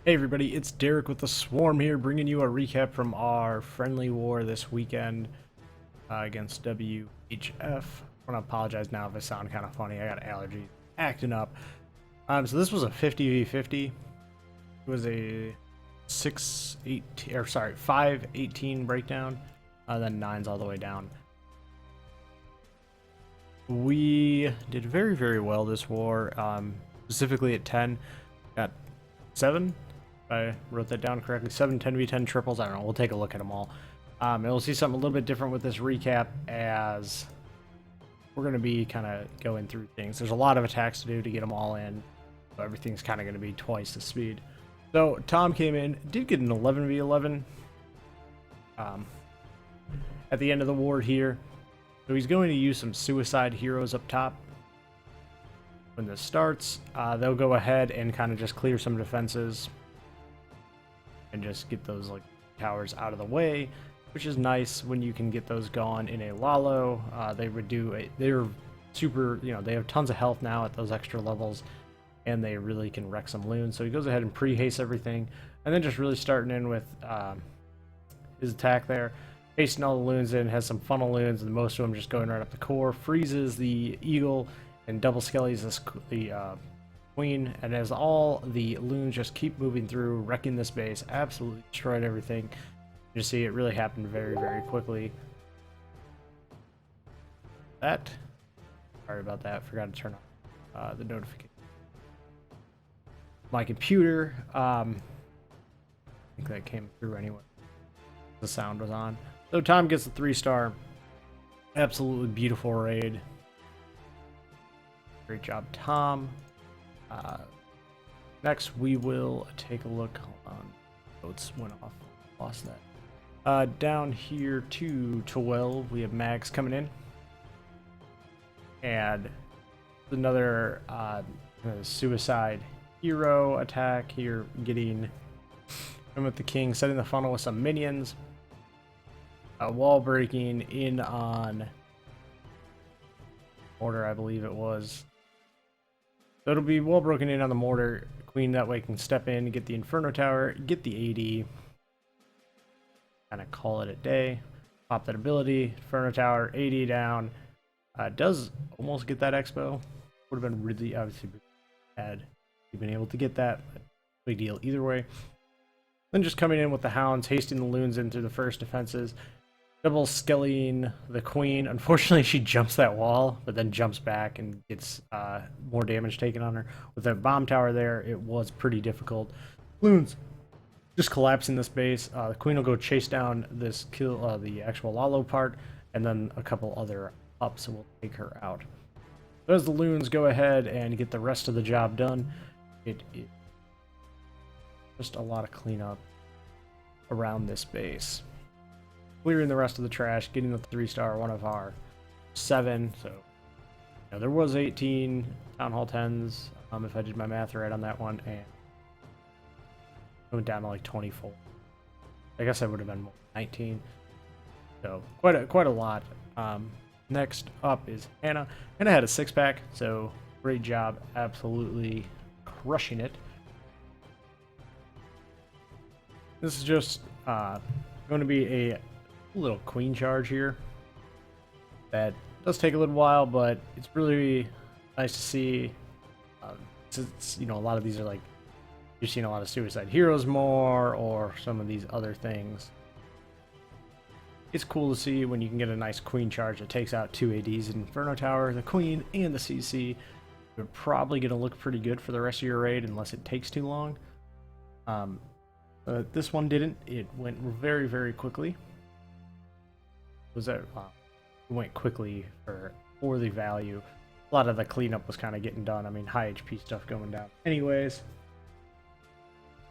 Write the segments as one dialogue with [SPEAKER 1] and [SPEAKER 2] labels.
[SPEAKER 1] Hey everybody, it's Derek with the Swarm here, bringing you a recap from our friendly war this weekend against WHF. I want to apologize now if I sound kind of funny. I got allergies acting up. So this was a 50v50. It was a 5-18 breakdown, then 9s all the way down. We did very, very well this war, specifically at 10. Got 7. I wrote that down correctly. 7 10v10 triples. I don't know. We'll take a look at them all. And we'll see something a little bit different with this recap as we're going to be kind of going through things. There's a lot of attacks to do to get them all in. So everything's kind of going to be twice the speed. So Tom came in, did get an 11v11 at the end of the war here. So he's going to use some suicide heroes up top. When this starts, they'll go ahead and kind of just clear some defenses and just get those like towers out of the way, which is nice when you can get those gone in a Lalo. They're super, they have tons of health now at those extra levels, and they really can wreck some loons. So he goes ahead and pre-haste everything, and then just really starting in with his attack there, hasting all the loons in, has some funnel loons, and most of them just going right up the core, freezes the eagle, and double skellies the queen, and as all the loons just keep moving through, wrecking this base, absolutely destroyed everything. You see it really happened very, very quickly. Sorry about that, forgot to turn off the notification. My computer, I think that came through anyway. The sound was on. So Tom gets the 3-star. Absolutely beautiful raid. Great job, Tom. Next, we will take a look. Hold on. Notes went off. Lost that. Down here to 12, we have Mags coming in. And another suicide hero attack here, getting him with the king, setting the funnel with some minions. Wall breaking in on mortar, I believe it was. So it'll be wall broken in on the mortar. Queen that way can step in, get the Inferno Tower, get the AD, kind of call it a day. Pop that ability, Inferno Tower, AD down. Does almost get that expo. Would have been really obviously had you been able to get that, but big deal either way. Then just coming in with the hounds, hasting the loons into the first defenses. Double skellying the queen. Unfortunately, she jumps that wall, but then jumps back and gets more damage taken on her. With that bomb tower there, it was pretty difficult. Loons just collapsing this base. The queen will go chase down this kill, the actual Lalo part, and then a couple other ups will take her out. So as the loons go ahead and get the rest of the job done, it is just a lot of cleanup around this base. Clearing the rest of the trash, getting the 3-star, one of our 7. So there was 18 Town Hall 10s, if I did my math right on that one, and it went down to like 24. I guess I would have been more, 19. So quite a lot. Next up is Hannah. Hannah had a 6-pack, so great job, absolutely crushing it. This is just going to be a little queen charge here that does take a little while, but it's really nice to see. Since a lot of these are like you're seeing a lot of suicide heroes more, or some of these other things. It's cool to see when you can get a nice queen charge that takes out 2 ADs, Inferno Tower, the queen, and the CC. They're probably going to look pretty good for the rest of your raid unless it takes too long. This one didn't. It went very, very quickly. It went quickly for the value. A lot of the cleanup was kind of getting done. I mean, high HP stuff going down. Anyways,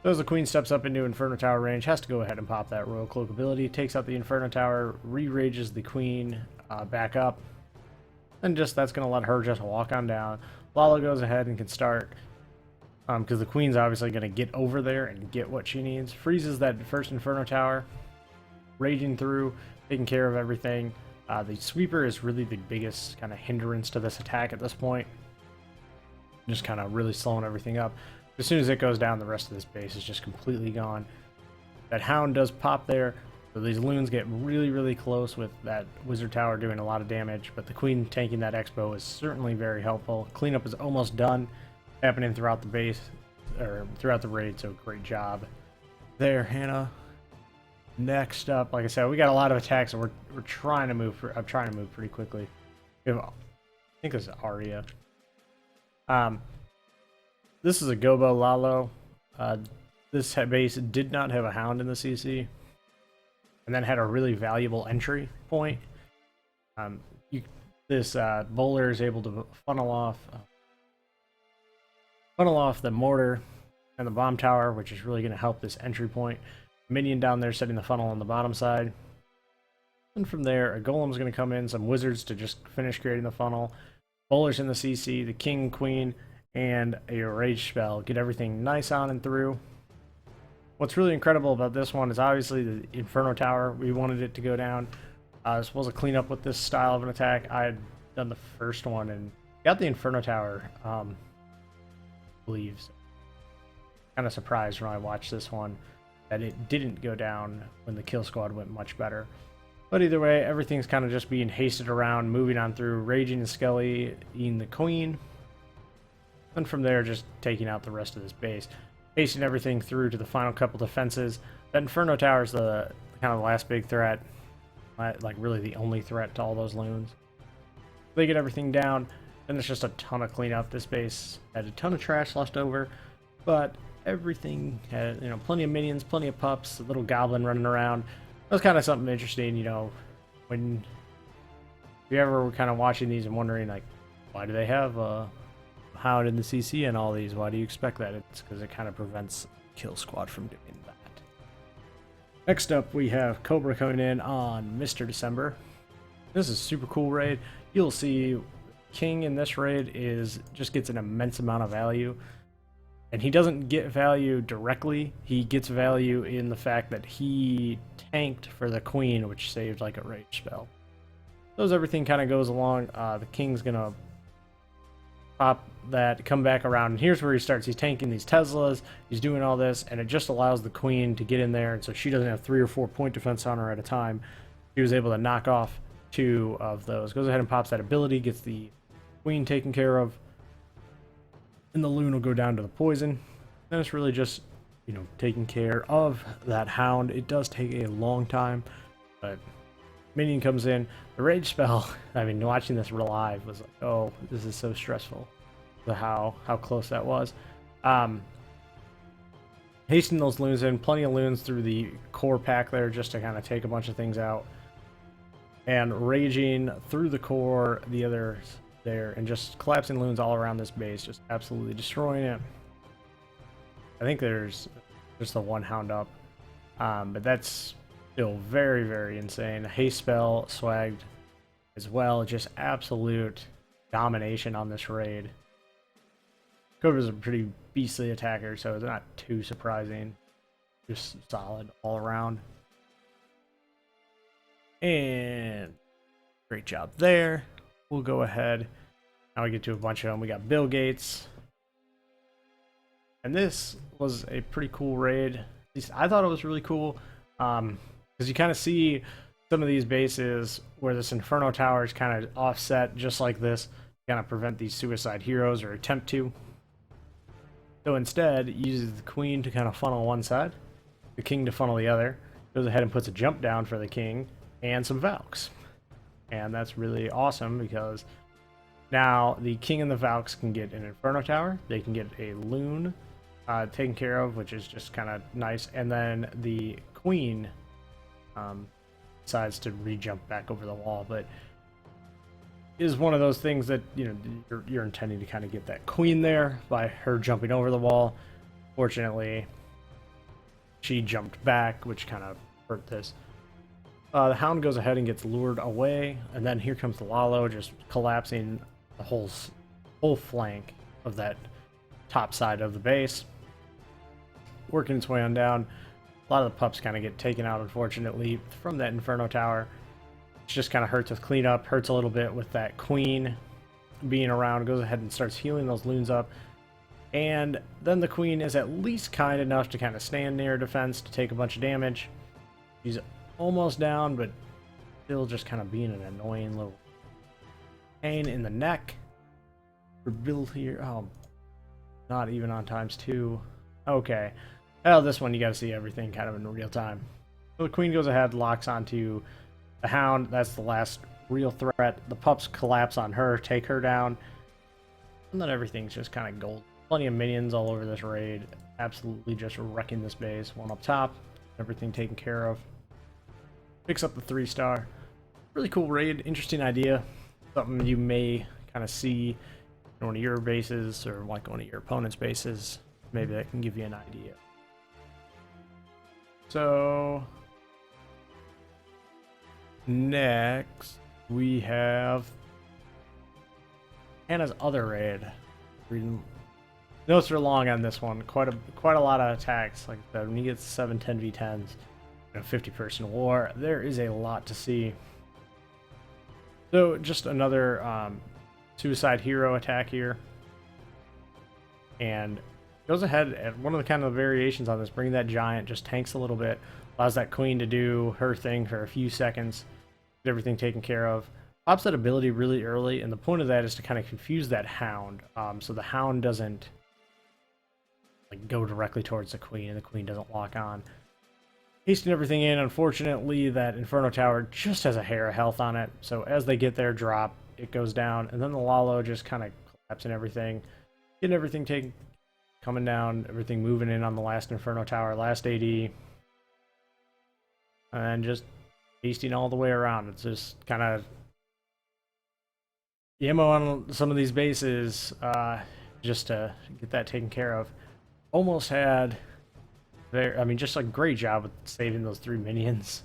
[SPEAKER 1] so as the queen steps up into Inferno Tower range, has to go ahead and pop that Royal Cloak ability. Takes out the Inferno Tower, re-rages the queen back up. And that's going to let her just walk on down. Lala goes ahead and can start, because the queen's obviously going to get over there and get what she needs. Freezes that first Inferno Tower, raging through, taking care of everything. The sweeper is really the biggest kind of hindrance to this attack at this point. Just kind of really slowing everything up. As soon as it goes down, the rest of this base is just completely gone. That hound does pop there, so these loons get really close with that wizard tower doing a lot of damage, but the queen tanking that expo is certainly very helpful. Cleanup is almost done, happening throughout the base, or throughout the raid, so great job there, Hannah. Next up, like I said, we got a lot of attacks, and we're trying to move. I'm trying to move pretty quickly. We have, I think this is Arya. This is a Gobo Lalo. This base did not have a hound in the CC, and then had a really valuable entry point. This bowler is able to funnel off the mortar and the bomb tower, which is really going to help this entry point. Minion down there setting the funnel on the bottom side. And from there, a golem's going to come in, some wizards to just finish creating the funnel. Bowlers in the CC, the king, queen, and a rage spell. Get everything nice on and through. What's really incredible about this one is obviously the Inferno Tower. We wanted it to go down. I was supposed to clean up with this style of an attack. I had done the first one and got the Inferno Tower, I believe. So. Kind of surprised when I watched this one that it didn't go down when the kill squad went much better. But either way, everything's kind of just being hasted around, moving on through, raging and Skelly, eating the queen. And from there, just taking out the rest of this base. Hasting everything through to the final couple defenses. That Inferno Tower is the kind of the last big threat. Like really the only threat to all those loons. They get everything down, then there's just a ton of cleanup. This base had a ton of trash left over, but everything had, you know, plenty of minions, plenty of pups, a little goblin running around. That was kind of something interesting, you know, when you ever were kind of watching these and wondering, like, why do they have a hound in the CC and all these? Why do you expect that? It's because it kind of prevents kill squad from doing that. Next up, we have Cobra coming in on Mr. December. This is a super cool raid. You'll see King in this raid just gets an immense amount of value. And he doesn't get value directly. He gets value in the fact that he tanked for the queen, which saved like a rage spell. So as everything kind of goes along, the King's gonna pop that, come back around, and here's where he starts. He's tanking these Teslas, he's doing all this, and it just allows the queen to get in there, and so she doesn't have 3 or 4 point defense on her at a time. She was able to knock off 2 of those. Goes ahead and pops that ability, gets the queen taken care of, and the loon will go down to the poison. Then it's really just, you know, taking care of that hound. It does take a long time, but minion comes in. The rage spell, I mean, watching this live was like, oh, this is so stressful. How close that was. Hastening those loons in, plenty of loons through the core pack there just to kind of take a bunch of things out. And raging through the core, the others there, and just collapsing loons all around this base, just absolutely destroying it. I think there's just the one hound up, but that's still very insane. Haste spell swagged as well, just absolute domination on this raid. Cobra's a pretty beastly attacker, so it's not too surprising. Just solid all around. And great job there. We'll go ahead. Now we get to a bunch of them. We got Bill Gates. And this was a pretty cool raid. At least I thought it was really cool. Because you kind of see some of these bases where this Inferno Tower is kind of offset just like this. Kind of prevent these suicide heroes or attempt to. So instead, it uses the queen to kind of funnel one side, the king to funnel the other. Goes ahead and puts a jump down for the king and some Valks. And that's really awesome because now the king and the Valks can get an Inferno Tower. They can get a loon taken care of, which is just kind of nice. And then the queen decides to re-jump back over the wall. But is one of those things that, you know, you're intending to kind of get that queen there by her jumping over the wall. Fortunately, she jumped back, which kind of hurt this. The hound goes ahead and gets lured away, and then here comes the Lalo, just collapsing the whole flank of that top side of the base. Working its way on down. A lot of the pups kind of get taken out, unfortunately, from that Inferno Tower. It just kind of hurts with cleanup, hurts a little bit with that queen being around. Goes ahead and starts healing those loons up. And then the queen is at least kind enough to kind of stand near defense to take a bunch of damage. She's almost down, but still just kind of being an annoying little pain in the neck. For Bill here, oh, not even on ×2. Okay. Well, this one you gotta see everything kind of in real time. So the queen goes ahead, locks onto the hound. That's the last real threat. The pups collapse on her, take her down. And then everything's just kind of gold. Plenty of minions all over this raid. Absolutely just wrecking this base. One up top. Everything taken care of. Picks up the 3-star. Really cool raid. Interesting idea. Something you may kind of see in one of your bases or like one of your opponent's bases. Maybe that can give you an idea. So next we have Hannah's other raid. Reading notes are long on this one. Quite a lot of attacks. Like I said, when you get 7 10v10s in a 50-person war, there is a lot to see. So just another suicide hero attack here, and goes ahead at one of the kind of variations on this, bringing that giant, just tanks a little bit, allows that queen to do her thing for a few seconds, get everything taken care of. Pops that ability really early, and the point of that is to kind of confuse that hound, so the hound doesn't like go directly towards the queen, and the queen doesn't lock on. Hasting everything in. Unfortunately, that Inferno Tower just has a hair of health on it, so as they get their drop, it goes down, and then the Lalo just kind of collapsing everything, getting everything taken, coming down, everything moving in on the last Inferno Tower, last AD, and just hasting all the way around. It's just kind of the ammo on some of these bases, just to get that taken care of. Almost had, I mean, just a great job with saving those 3 minions,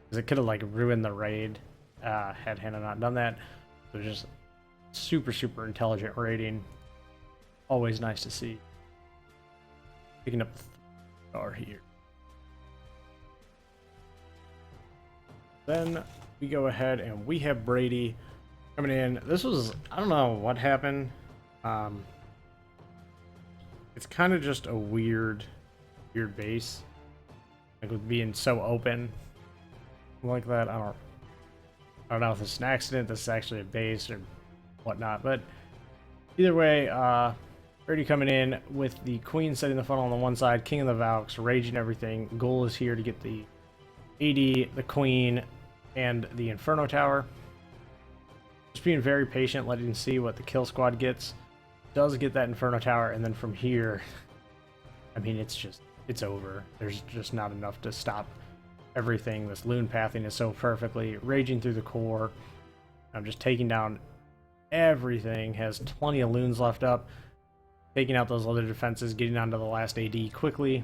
[SPEAKER 1] because it could have like ruined the raid had Hannah not done that. So just super intelligent raiding. Always nice to see. Picking up the star here. Then we go ahead and we have Brady coming in. This was, I don't know what happened. It's kind of just a weird base, like with being so open like that. I don't know if it's an accident, this is actually a base or whatnot, but either way, Brady coming in with the queen setting the funnel on the one side, king of the Valks, raging everything. Goal is here to get the AD, the queen, and the Inferno Tower. Just being very patient, letting him see what the kill squad gets. Does get that Inferno Tower, and then from here, I mean, it's over. There's just not enough to stop everything. This loon pathing is so perfectly raging through the core. I'm just taking down everything. Has plenty of loons left up. Taking out those other defenses, getting onto the last AD quickly.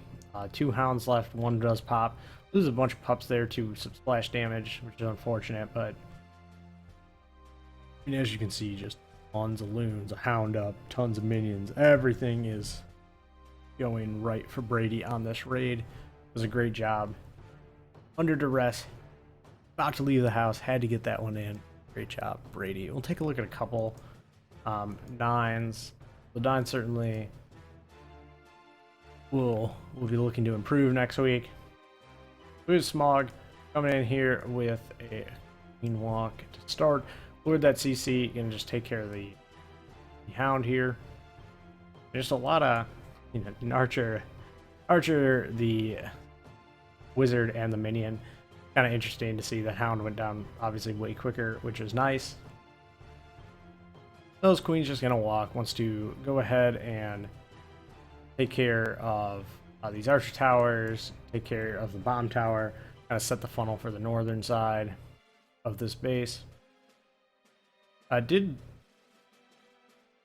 [SPEAKER 1] 2 hounds left, 1 does pop. Loses a bunch of pups there to some splash damage, which is unfortunate, but I mean, as you can see, just tons of loons, a hound up, tons of minions. Everything is going right for Brady on this raid. It was a great job. Under duress, about to leave the house, had to get that one in. Great job, Brady. We'll take a look at a couple 9s. The 9 certainly will be looking to improve next week. Who's Smog coming in here with a queen walk to start. Lord that CC, gonna just take care of the hound here. There's a lot of, you know, an archer, the wizard, and the minion. Kind of interesting to see the hound went down obviously way quicker, which is nice. Those queens just gonna walk, wants to go ahead and take care of these archer towers, take care of the bomb tower, kind of set the funnel for the northern side of this base. I don't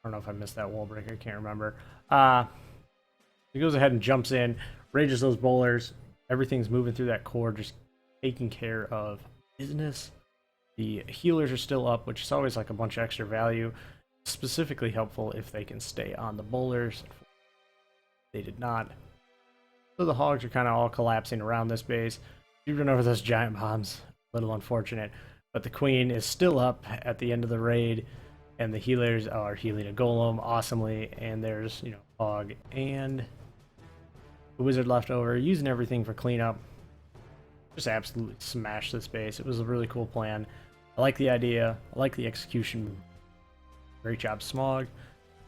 [SPEAKER 1] know if I missed that wall breaker, can't remember. He goes ahead and jumps in, rages those bowlers. Everything's moving through that core, just taking care of business. The healers are still up, which is always like a bunch of extra value. Specifically helpful if they can stay on the bowlers. They did not. So the hogs are kind of all collapsing around this base. You run over those giant bombs. A little unfortunate. But the queen is still up at the end of the raid. And the healers are healing a golem awesomely, and there's, you know, Smog and the wizard left over, using everything for cleanup. Just absolutely smashed this base. It was a really cool plan. I like the idea. I like the execution. Great job, Smog.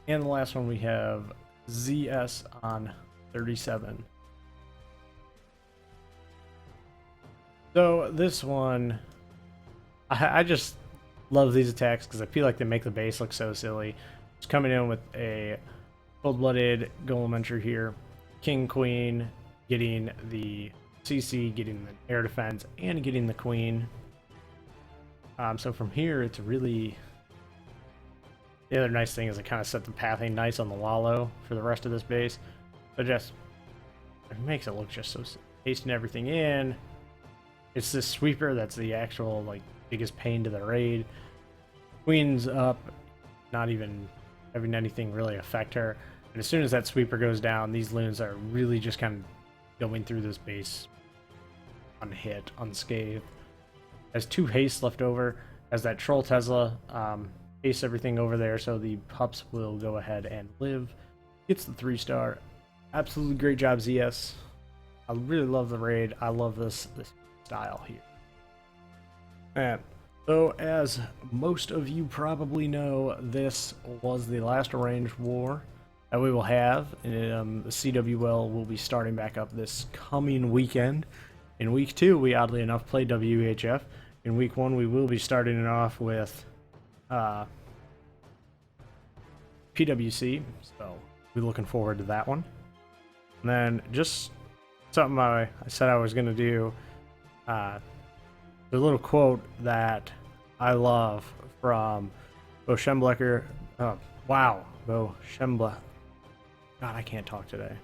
[SPEAKER 1] And the last one we have ZS on 37. So this one, I just love these attacks because I feel like they make the base look so silly. Just coming in with a cold-blooded golem entry here, king, queen, getting the CC, getting the air defense, and getting the queen. So from here, it's really... The other nice thing is it kind of set the pathing nice on the wallow for the rest of this base. So just, it makes it look just so pasting everything in. It's this sweeper that's the actual, like, biggest pain to the raid. Queen's up, not even having anything really affect her. And as soon as that sweeper goes down, these loons are really just kind of going through this base unhit, unscathed. Has 2 haste left over. Has that troll Tesla, haste everything over there, so the pups will go ahead and live. Gets the 3-star. Absolutely great job, ZS. I really love the raid. I love this style here. And so, as most of you probably know, this was the last Arranged War that we will have. And, the CWL will be starting back up this coming weekend. In week 2, we oddly enough played WHF. In week 1, we will be starting it off with PWC, so we're looking forward to that one. And then just something I said I was going to do. The little quote that I love from Bo Schembechler. Bo Schembechler. God, I can't talk today.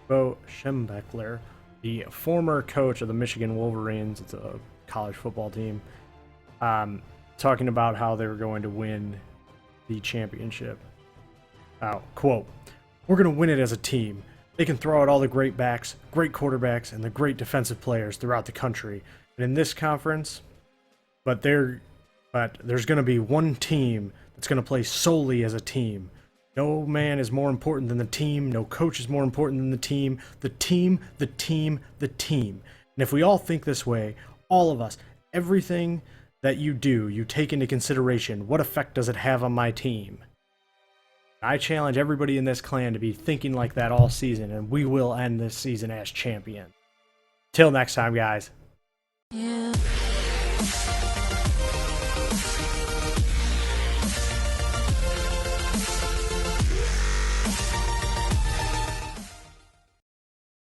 [SPEAKER 1] Bo Schembechler, the former coach of the Michigan Wolverines. It's a college football team. Talking about how they were going to win the championship. Quote, "We're going to win it as a team. They can throw out all the great backs, great quarterbacks, and the great defensive players throughout the country. And in this conference, but there's going to be one team that's going to play solely as a team. No man is more important than the team. No coach is more important than the team. The team, the team, the team. And if we all think this way, all of us, everything that you do, you take into consideration, what effect does it have on my team?" I challenge everybody in this clan to be thinking like that all season, and we will end this season as champions. Till next time, guys.
[SPEAKER 2] Yeah.